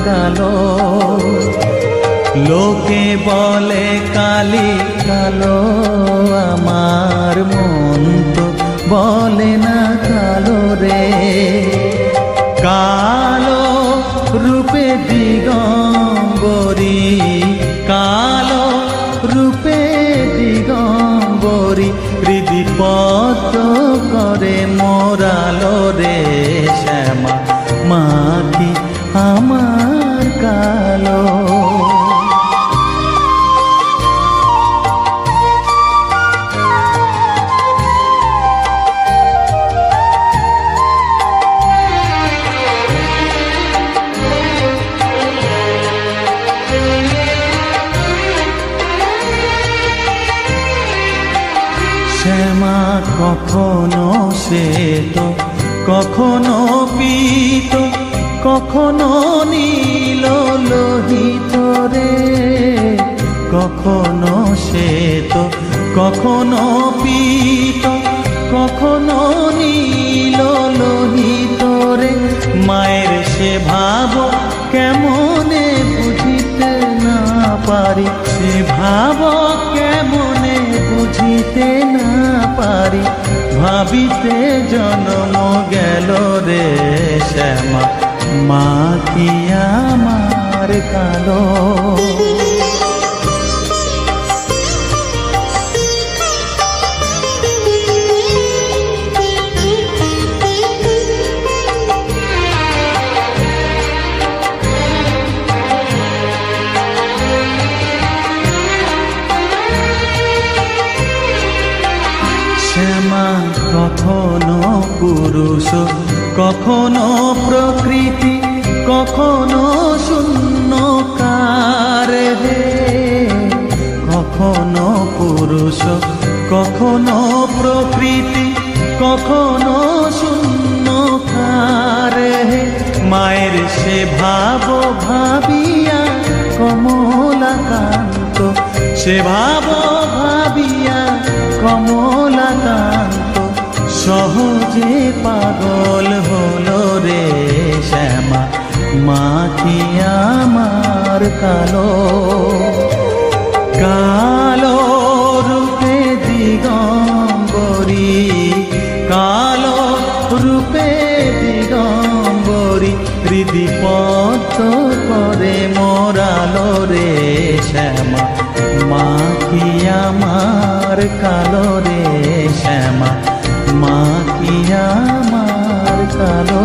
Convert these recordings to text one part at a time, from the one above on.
কালো। লোকে বলে কালি কালো, আমার মন তো বলে না কালো রে। কালো রূপে দিগম্বরী, কালো রূপে দিগম্বরী, হৃদিপদ্ম করে মোরালো রে শ্যামা, মা কি আমার কালো। শ্যামা কখনো শ্বেত, কখনো পীত, কখনো নীল লোহিত রে। কখনো শ্বেত, কখনো পীত, কখনো নীল লোহিত রে। মায়ের সে ভাব কেমনে বুঝিতে না পারি, সে ভাব কেমনে বুঝিতে না পারি, ভাবিতে জন্ম গেল রে শ্যামা, মা কি আমার কালো। শ্যামা কখনো পুরুষ, কখনো প্রকৃতি, কখনো শূন্যকার হে। কখনো পুরুষ, কখনো প্রকৃতি, কখনো শূন্যকার হে। মায়ের সে ভাব ভাবিয়া কমলাকান্ত, সে ভাব ভাবিয়া কমলাকান্ত, সহজে পাগল হলো রে শ্যামা, মা কি আমার কালো। কালো রূপে দিগম্বরী, কালো রূপে দিগম্বরী, হৃদিপদ্ম করে মোরালো রে শ্যামা, মা কি আমার কালো রে শ্যামা, মা কি আমার কালো।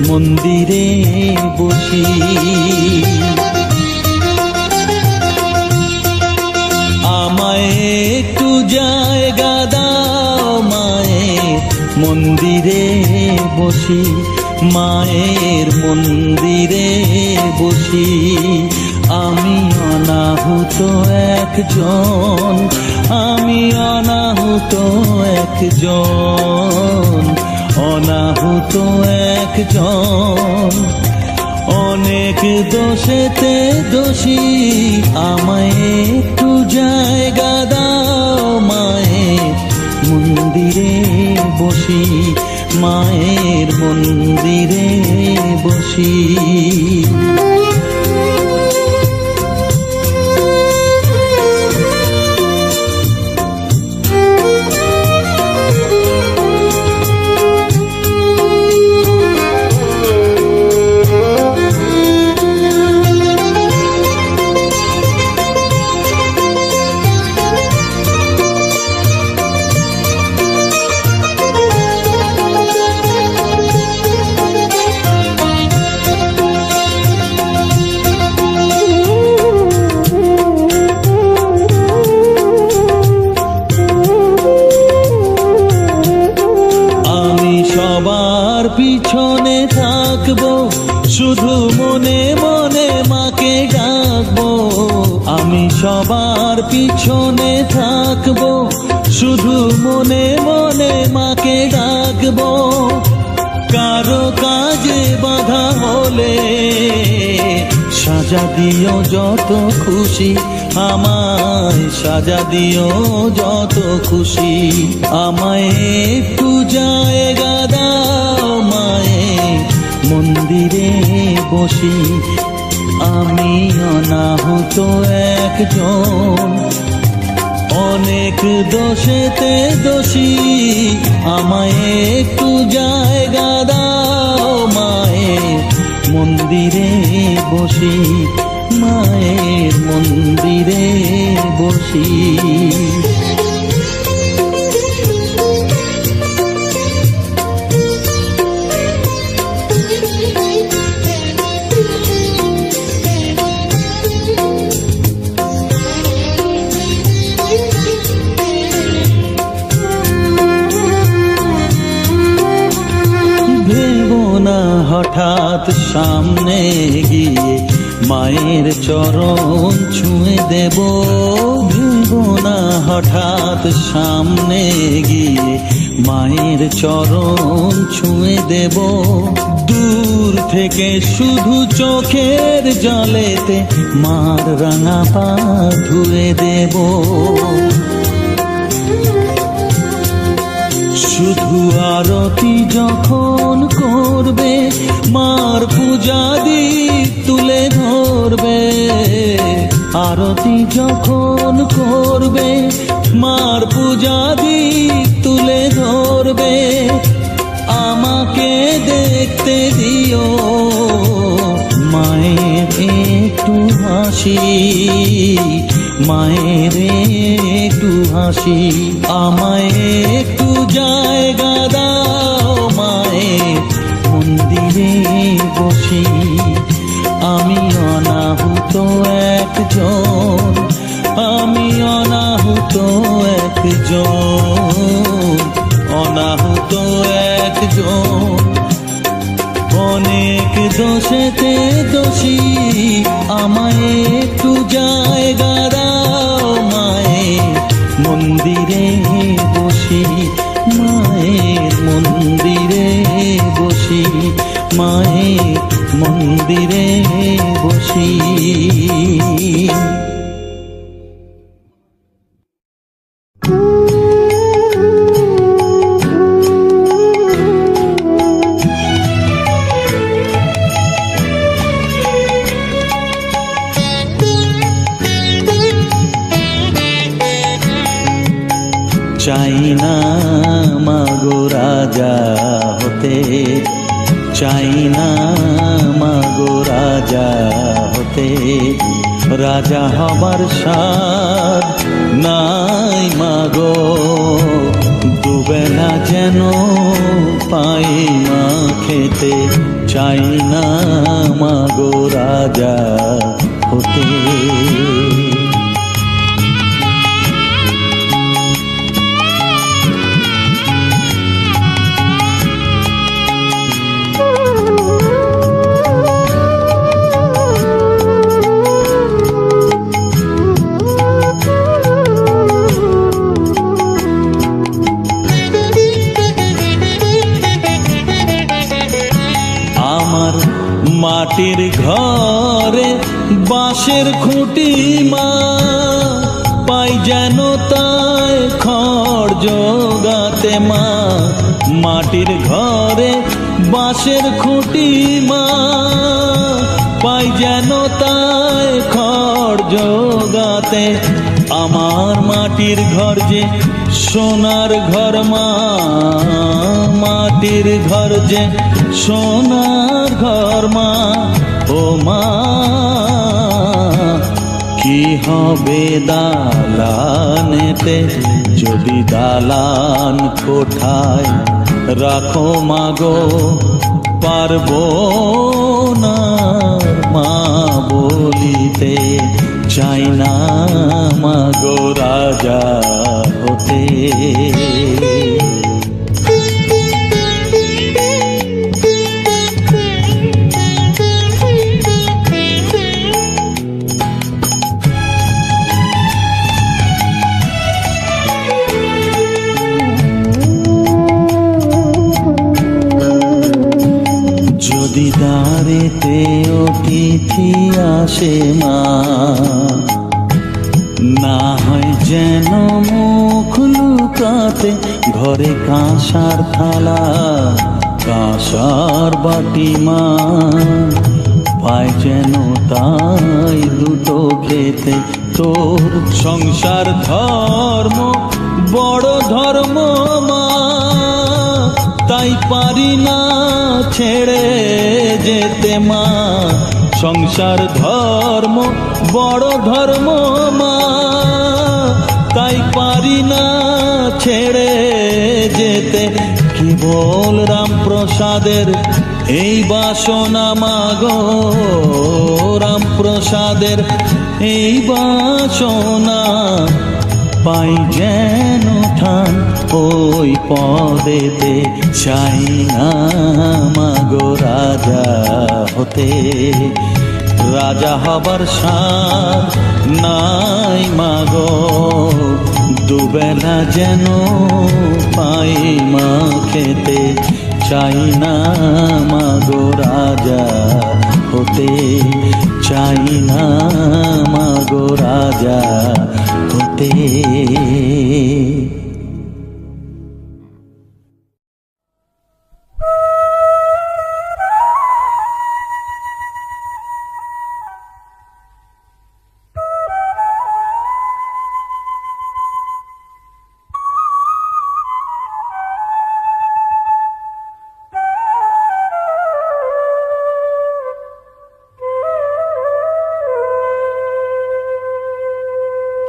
মন্দিরে বসি, আমায় একটু জায়গা দাও মায়ের মন্দিরে বসি, মায়ের মন্দিরে বসি। আমি অনাহুত একজন, আমি অনাহুত একজন, অনাহুত একজন, অনেক দোষেতে দোষী। আমায় একটু জায়গা দাও মায়ের মন্দিরে বসি, মায়ের মন্দিরে বসি। শুধু মনে মনে মাকে ডাকবো, আমি সবার পিছনে থাকবো, শুধু মনে মনে মাকে ডাকবো। কারো কাজে বাধা হলে সাজা দিও যত খুশি, আমায় সাজা দিও যত খুশি। আমায় একটু জায়গা দাও মায়ের মন্দিরে বসি, আমি অনাহুত একজন, অনেক দোষেতে দোষী। আমায় একটু জায়গা দাও মায়ের মন্দিরে বসি, মায়ের মন্দিরে বসি। হঠাৎ সামনে গিয়ে মায়ের চরণ ছুঁয়ে দেব, ভেবো না হঠাৎ সামনে গিয়ে মায়ের চরণ ছুঁয়ে দেব। দূর থেকে শুধু চোখের জলেতে মার রাঙা পা ধুয়ে দেব। শুধু আরতি যখন করবে মার পূজা দীপ তুলে ধরবে, আরতি যখন করবে মার পূজা দীপ তুলে ধরবে। আমাকে দেখতে দিও মায়ের একটু হাসি, মায়ের একটু হাসি। আমায় একটু জায়গা দাও মায়ের মন্দিরে বসি, আমি অনাহুত একজন, আমি অনাহুত একজন, অনাহুত একজন, অনেক দোষেতে দোষী। আমায় একটু জায়গা দাও মায়ের মন্দিরে বসি, মায়ের মন্দিরে বসি, মায়ের মন্দিরে বসি। চাই না মাগো রাজা হতে, চাই না মাগো রাজা হতে, রাজা হবার সাধ নাই মাগো। দুবেলা যেন পাই মা খেতে, চাই না মাগো রাজা হতে। মাটির ঘরে বাঁশের খুঁটি মা, পাই যেন তাই খড় জোগাতে মা। মাটির ঘরে বাঁশের খুঁটি মা, পাই যেন তাই খড় জোগাতে। আমার মাটির ঘর যে সোনার ঘর মা, মাটির ঘর যে সোনার ঘর মা। ও মা কি হবে দালানেতে যদি দালান কোঠায় রাখো মাগো, পারবো না মা বলিতে। চাই না মাগো রাজা হতে। দিদারেতে অতিথি আসে মা, না হয় যেন মুখ লুকাতে ঘরে কাঁসার থালা কাঁসার বাটি মা, পায় যেন তাই দুটো খেতে। তোর সংসার ধর্ম বড় ধর্ম মা, তাই পারি না ছেড়ে যেতে মা। সংসার ধর্ম বড় ধর্ম মা, তাই পারি না ছেড়ে যেতে। কেবল রামপ্রসাদের এই বাসনা মাগো, রামপ্রসাদের এই বাসনা, পাই যেন ঠান ওই পদেতে। চাই না মাগো রাজা হতে, রাজা হবার সার নাই মাগো, দুবেলা যেন পাই মা খেতে। চাই না মাগো রাজা হতে, চাই না মাগো রাজা হতে।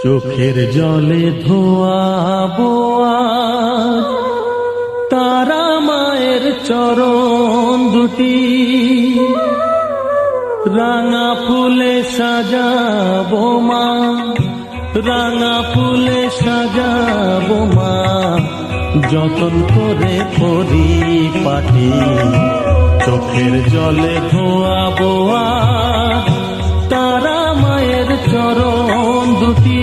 চোখের জলে ধোয়াবো আজ তারা মায়ের চরণ দুটি, রাঙা ফুলে সাজাবো মা, রাঙা ফুলে সাজাবো মা, যতন করে পরিপাটি। চোখের জলে ধোয়াবো আজ তারা মায়ের চরণ দুটি,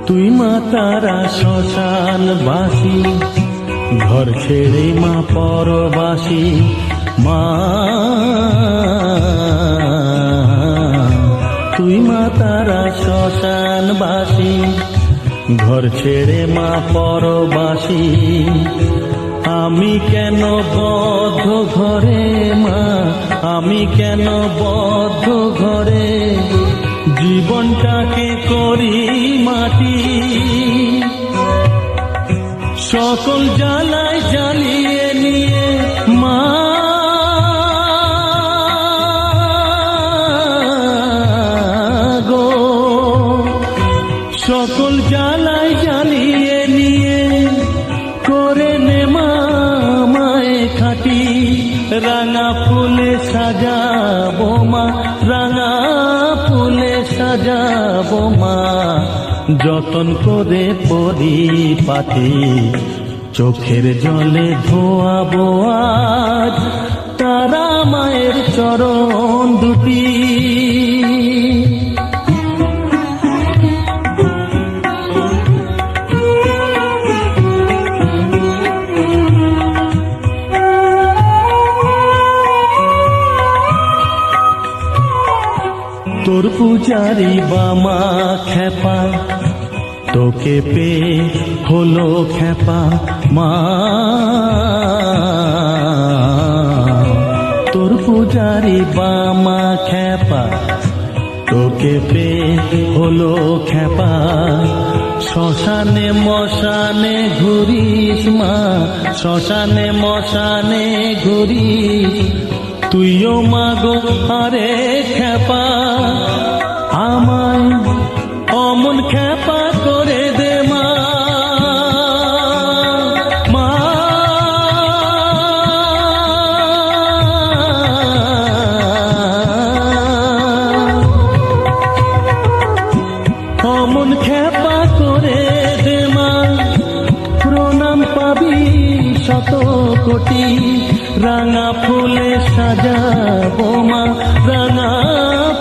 তুই মা তারা শ্মশানবাসী, ঘর ছেড়ে মা পরবাসী মা, তুই মা তারা শ্মশানবাসী, ঘর ছেড়ে মা পরবাসী। আমি কেন বদ্ধ ঘরে মা, আমি কেন বদ্ধ ঘরে, জীবনটাকে করি মাটি। সকল জ্বালায় জ্বালিয়ে নিয়ে মা গো, সকল জ্বালায় জ্বালিয়ে নিয়ে করে নে মা মায়ে খাটি। রাঙা ফুলে সাজাবো মা, রাঙা ফুলে সাজাবো মা, যতন করে পরিপাটি। চোখের জলে ধোয়াবো আজ তারা মায়ের চরণ দুটি। তোর পূজারি বামা খেপা, তোকে পে হলো খেপা মা, তোর পূজারি বামা খেপা, তোকে পে হলো খেপা। শ্মশানে মশানে ঘুরিস মা, শ্মশানে মশানে ঘুরিস, তুইও মাগো আরে খেপা। আমায় অমন খেপা করে দে মা, মা অমন খেপা করে দে মা, প্রণাম পাবি শত কোটি রাঙা ফুলে সাজাবো মা, রাঙা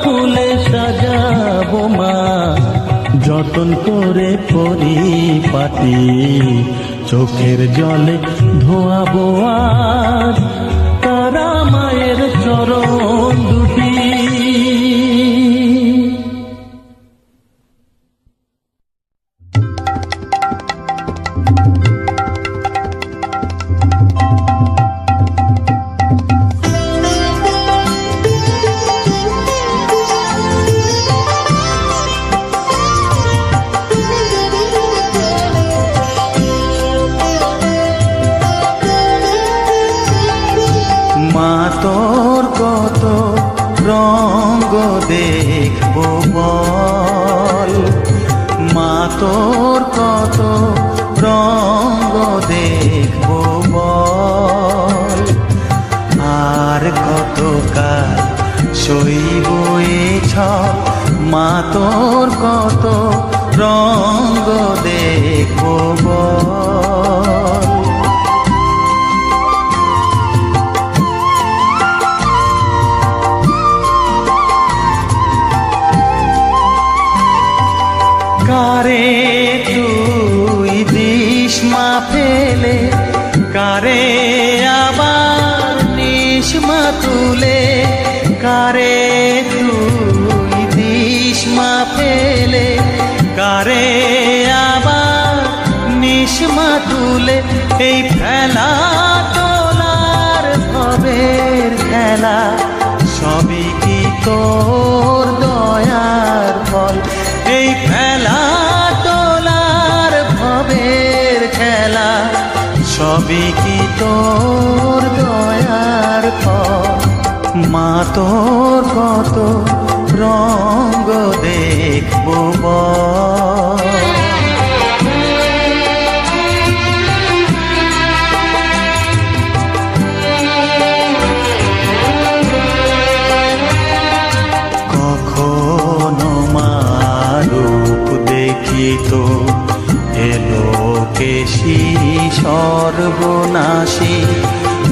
ফুলে সাজাবো মা, যতন করে পরিপাটি চোখের জলে ধোয়াবো আজ তারা মায়ের চরণ দুটি। মা তোর কত রঙ্গ দেখবো বল, মা তোর কত রঙ্গ দেখবো বল, আর কত কাল সইব এ ছল, মা তোর কত রঙ্গ দেখবো বল। কারে তুই দিস মা ফেলে, কারে আবার নিস মা তুলে, কারে তুই দিস মা ফেলে, কারে আবার নিস মা তুলে, এই ফেলা তোলার ভবের খেলা সবই কি তোর দয়ার ফল, এই ফেলা তোলার ভবের খেলা সবই কি তোর দয়ার ফল। মা তোর কত রঙ্গ দেখবো বল। কখনো মা রূপ দেখিতো এলো কেশি সর্বনাশী,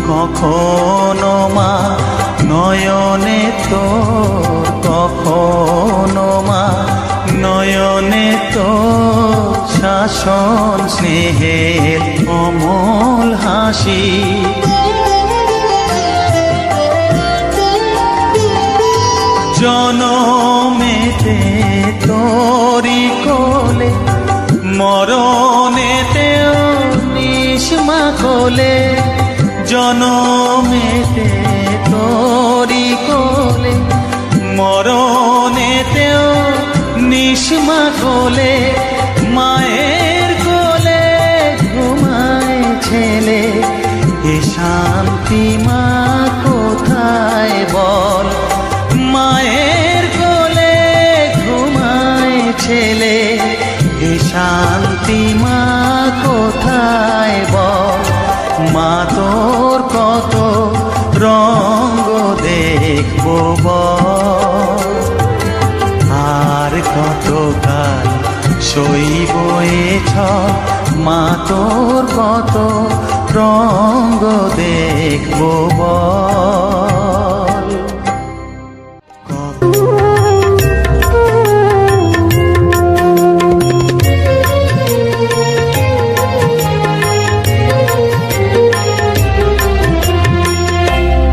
কখনো মা নয়নে তোর, কখনো মা নয়নে তোর শাসন স্নেহের অমল হাসি, জনমেতে তোরি কোলে, মরণেতেও নিস মা কোলে, জনমেতে তোরি কোলে, মরণেতেও নিস মা কোলে, মায়ের কোলে ঘুমায় ছেলে, এ শান্তি মা কোথায় বল, মায়ের কোলে ঘুমায় ছেলে, এ শান্তি মা কোথায় বল। মা তোর কত রঙ্গ দেখবো বল, আর কত কাল সইব এ ছল, মা তোর কত রঙ্গ দেখবো বল।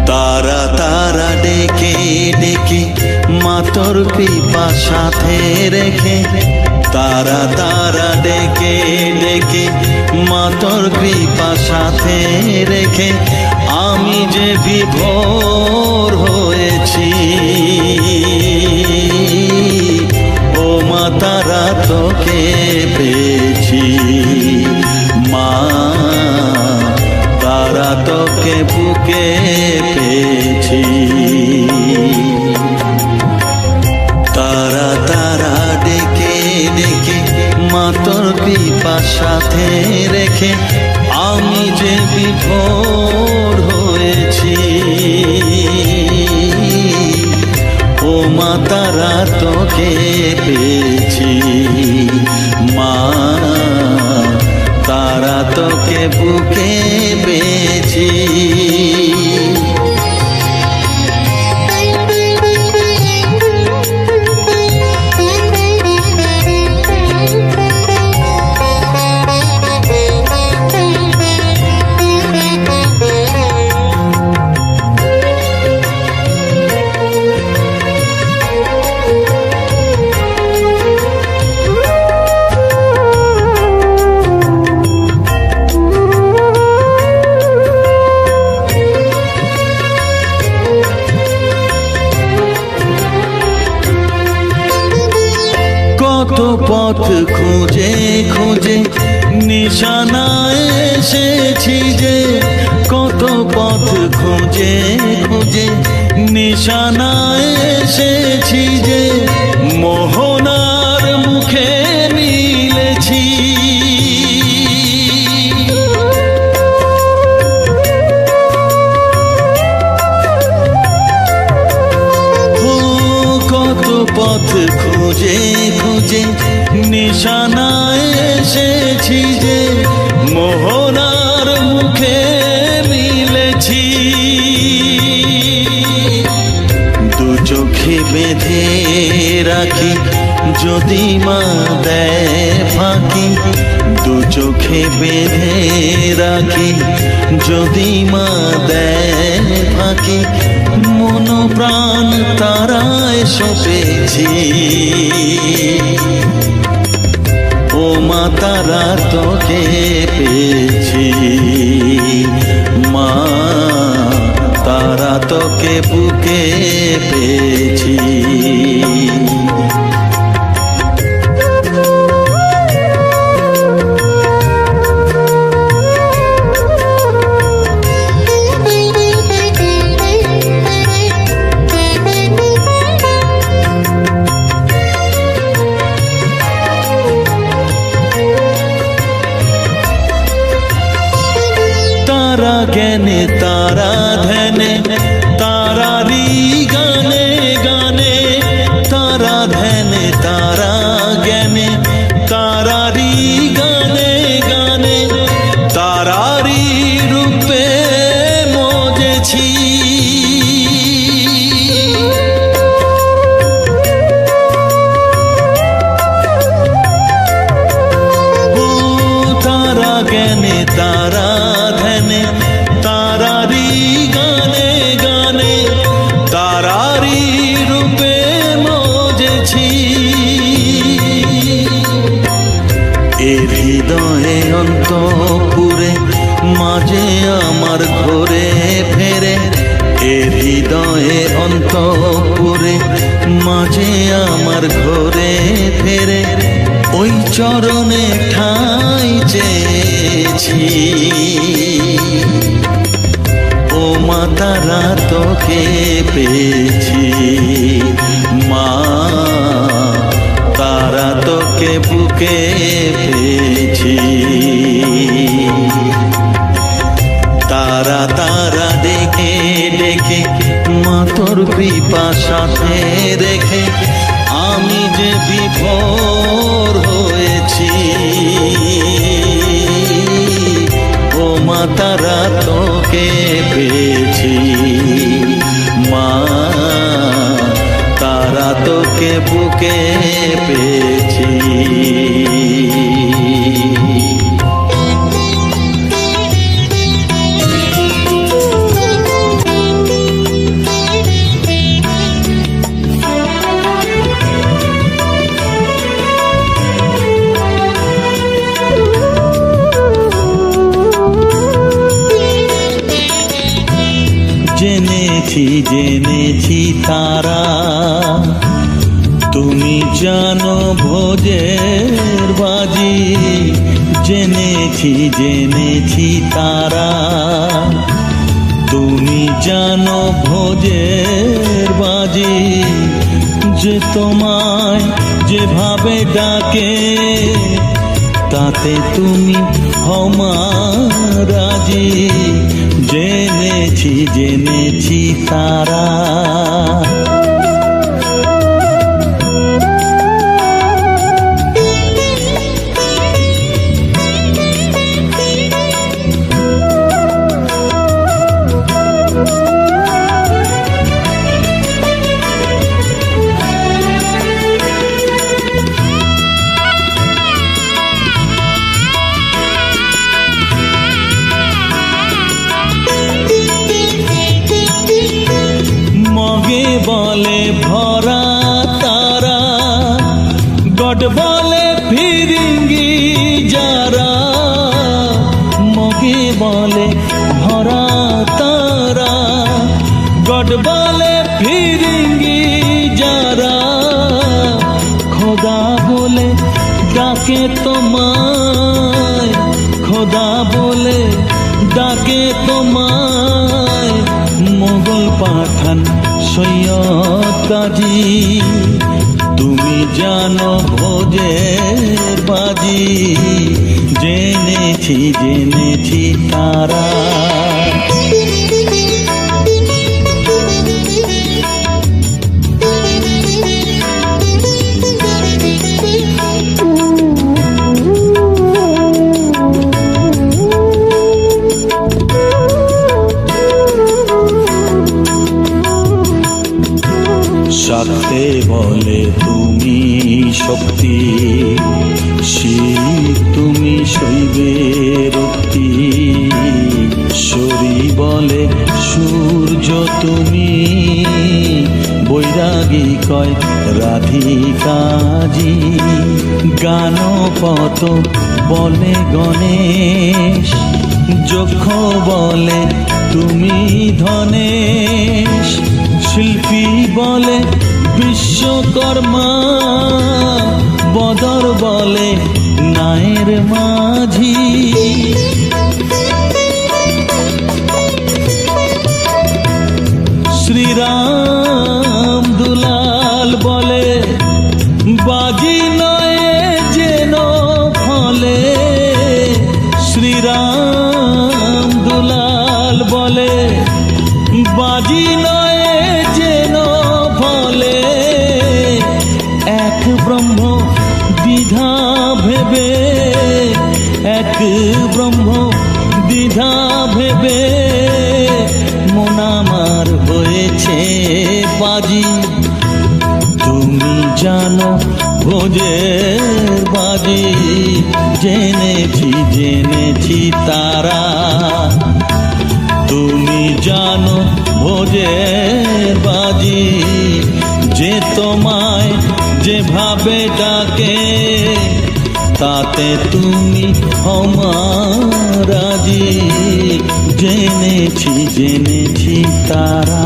তারা তারা ডেকে ডেকে মা তোর কৃপা সাথে রেখে, তারা তারা ডেকে ডেকে মা তোর কৃপা সাথে রেখে, আমি যে বিভোর হয়েছি, ও মা তারা তোকে পেয়েছি, মা তারা তোকে বুকে পেয়েছি, তারা তারা ডেকে ডেকে মা তোর কৃপা সাথে রেখে, আমি যে বিভোর হয়েছি, ও মা তারা তোকে পেয়েছি, মা তারা তোকে বুকে পেয়েছি। কত পথ খুঁজে খুঁজে নিশানায় এসেছি যে, কত পথ খুঁজে খুঁজে নিশানায় এসেছি যে, মোহনার মুখে মিলেছি। কত পথ খুঁজে খুঁজে নিশানায় এসেছি যে, মোহনার মুখে মিলেছি। দু চোখে বেঁধে রাখি যদি মা দেয় ফাঁকি, দু চোখে বেঁধে রাখি যদি মা দেয় ফাঁকি, মন প্রাণ তারায় সপেছি। ও মা তারা তোকে পেয়েছি, মা তারা তোকে বুকে পেয়েছি। তারা জ্ঞানে তারা ধ্যানে তারারি গানে গানে, তারা ধ্যানে তারা জ্ঞানে তারারি গানে গানে, তারারি রূপে মজেছি। ও তারা জ্ঞানে তারা ধ্যানে তারারি গানে গানে, তারারি রূপে মজেছি। এর হৃদয়ে অন্তপুরে মাঝে আমার ঘরে ফেরে, এর হৃদয়ে অন্তপুরে মাঝে আমার ঘরে ফেরে, ওই চরণে ঠাঁই চেয়েছি। ও মা তারা তোকে পেয়েছি, মা তারা তোকে বুকে পেয়েছি। তারা তারা ডেকে ডেকে মা তোর কৃপা সাথে রেখে আমি যে বিভোর হয়েছি। ও মা তারা তোকে পেয়েছি, মা তারা তোকে বুকে পেয়েছি। জেনেছি জেনেছি তারা তুমি জানো ভোজের বাজি, জেনেছি জেনেছি তারা তুমি জানো ভোজের বাজি, যে তোমায় যেভাবে ডাকে তাতে তুমি হও মা রাজি। জেনেছি জেনেছি তারা কাকে বলে ভরা তারা, গড বলে ফিরিঙ্গি যারা, খোদা বলে ডাকে তোমায়, খোদা বলে ডাকে তোমায়, মোগল পাঠান সৈয়দ কাজী। তুমি জানো ভোজের বাজি, জেনেছি জেনেছি তারা। সাথে বলে তুমি শক্তি, শিব তুমি শৈবের রক্তি, শরী বলে সূর্য তুমি, বৈরাগী কয় রাধিকাজি, গানপত বলে গণেশ, যক্ষ বলে তুমি ধনেশ, শিল্পী বলে বিশ্বকর্মা, বদর বলে নায়ের মাঝি। শ্রীরাম দুলাল বলে বাজি নয় যেন ফলে, শ্রীরাম দুলাল বলে বাজি নয় যেন ফলে, এক ব্রহ্ম দ্বিধা ভেবে, এক ব্রহ্ম দ্বিধা ভেবে, মন আমার হয়েছে বাজি। তুমি জানো ভোজের বাজি, জেনেছি জেনেছি তারা। তুমি জানো ভোজের বাজি, যে তোমায় যেভাবে ডাকে, তাতে তুমি আমার রাজি, জেনেছি জেনেছি তারা।